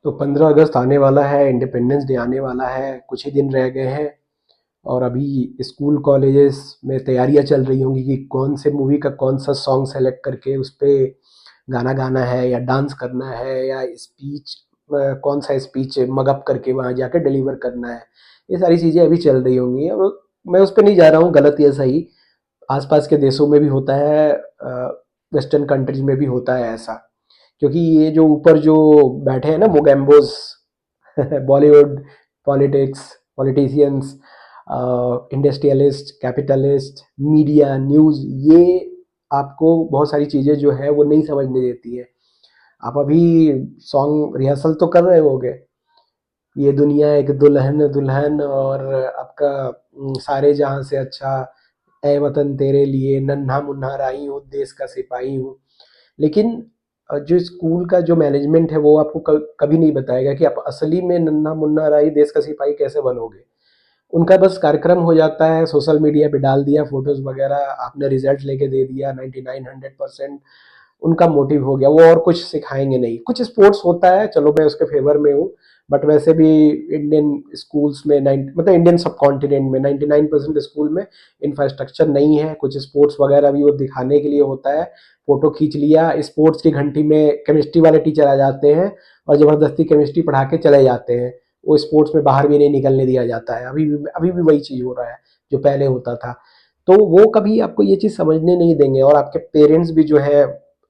तो 15 अगस्त आने वाला है, इंडिपेंडेंस डे आने वाला है, कुछ ही दिन रह गए हैं। और अभी स्कूल कॉलेजेस में तैयारियां चल रही होंगी कि कौन से मूवी का कौन सा सॉन्ग सेलेक्ट करके उस पे गाना गाना है या डांस करना है या स्पीच, कौन सा स्पीच मगअप करके वहाँ जाकर डिलीवर करना है। ये सारी चीज़ें अभी चल रही होंगी और मैं उस पर नहीं जा रहा हूँ, गलत या सही। आसपास के देशों में भी होता है, वेस्टर्न कंट्रीज में भी होता है ऐसा। क्योंकि ये जो ऊपर जो बैठे हैं ना Mogambos, Bollywood, politics, politicians, industrialist, capitalist, media, news, ये आपको बहुत सारी चीज़ें जो है वो नहीं समझने देती है। आप अभी सॉन्ग रिहर्सल तो कर रहे होगे, ये दुनिया एक दुल्हन दुल्हन और आपका सारे जहां से अच्छा, ए वतन तेरे लिए, नन्हा मुन्ना राही हूँ, देश का सिपाही हूँ। लेकिन जो स्कूल का जो मैनेजमेंट है वो आपको कभी नहीं बताएगा कि आप असली में नन्हा मुन्ना राही देश का सिपाही कैसे बनोगे। उनका बस कार्यक्रम हो जाता है, सोशल मीडिया पे डाल दिया फोटोज वगैरह, आपने रिजल्ट लेके दे दिया 99-100%, उनका मोटिव हो गया। वो और कुछ सिखाएंगे नहीं। कुछ स्पोर्ट्स होता है, चलो मैं उसके फेवर में हूँ, बट वैसे भी इंडियन स्कूल्स में मतलब इंडियन सब कॉन्टिनेंट में 99% स्कूल में इंफ्रास्ट्रक्चर नहीं है। कुछ स्पोर्ट्स वगैरह भी वो दिखाने के लिए होता है, फोटो खींच लिया। स्पोर्ट्स की घंटी में केमिस्ट्री वाले टीचर आ जाते हैं और जबरदस्ती केमिस्ट्री पढ़ा के चले जाते हैं। वो स्पोर्ट्स में बाहर भी नहीं निकलने दिया जाता है। अभी भी वही चीज़ हो रहा है जो पहले होता था। तो वो कभी आपको ये चीज़ समझने नहीं देंगे। और आपके पेरेंट्स भी जो है,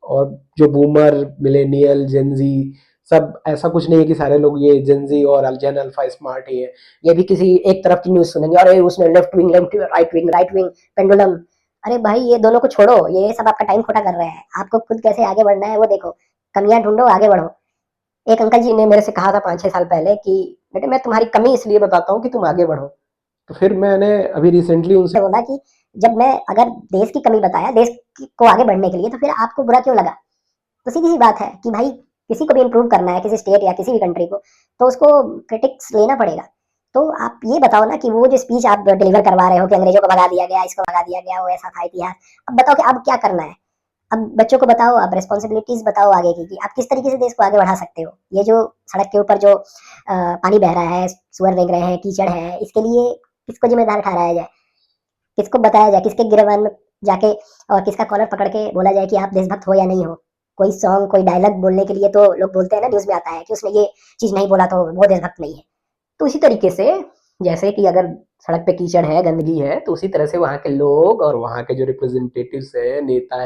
और जो बूमर, मिलेनियल, जेनजी, सब ऐसा कुछ नहीं है कि सारे लोग ये जेनजी और जेन अल्फा स्मार्ट ही है। ये भी किसी एक तरफ की न्यूज सुनेंगे, अरे उसने left wing right wing pendulum. अरे भाई ये दोनों को छोड़ो, ये सब आपका टाइम खोटा कर रहे हैं। आपको खुद कैसे आगे बढ़ना है वो देखो, कमियां ढूंढो, आगे बढ़ो। एक अंकल जी ने मेरे से कहा था 5-6 साल पहले कि बेटे मैं तुम्हारी कमी इसलिए बताता हूँ कि तुम आगे बढ़ो। तो फिर मैंने अभी रिसेंटली उनसे बोला कि जब मैं अगर देश की कमी बताया देश को आगे बढ़ने के लिए, तो फिर आपको बुरा क्यों लगा? तो सीधी सी बात है कि भाई किसी को भी इम्प्रूव करना है, किसी स्टेट या किसी भी कंट्री को, तो उसको क्रिटिक्स लेना पड़ेगा। तो आप ये बताओ ना कि वो जो स्पीच आप डिलीवर करवा रहे हो कि अंग्रेजों को भगा दिया गया, इसको भगा दिया गया, वो ऐसा था इतिहास, अब बताओ कि अब क्या करना है। अब बच्चों को बताओ, अब रिस्पॉन्सिबिलिटीज बताओ आगे की कि आप किस तरीके से देश को आगे बढ़ा सकते हो। ये जो सड़क के ऊपर जो पानी बह रहा है, सुअर रेंग रहे हैं, कीचड़ है, इसके लिए किसको जिम्मेदार ठहराया जाए, किसको बताया जाए, किसके गिरबान में जाके और किसका कॉलर पकड़ के बोला जाए कि आप देशभक्त हो या नहीं हो। कोई सॉन्ग, कोई डायलॉग बोलने के लिए तो लोग बोलते हैं ना, न्यूज में आता है कि उसने ये चीज नहीं बोला तो वो देशभक्त नहीं है। तो इसी तरीके से, जैसे कि अगर सड़क पे कीचड़ है, गंदगी है, तो उसी तरह से वहाँ के लोग और वहाँ के जो रिप्रेजेंटेटिव्स है, नेता है,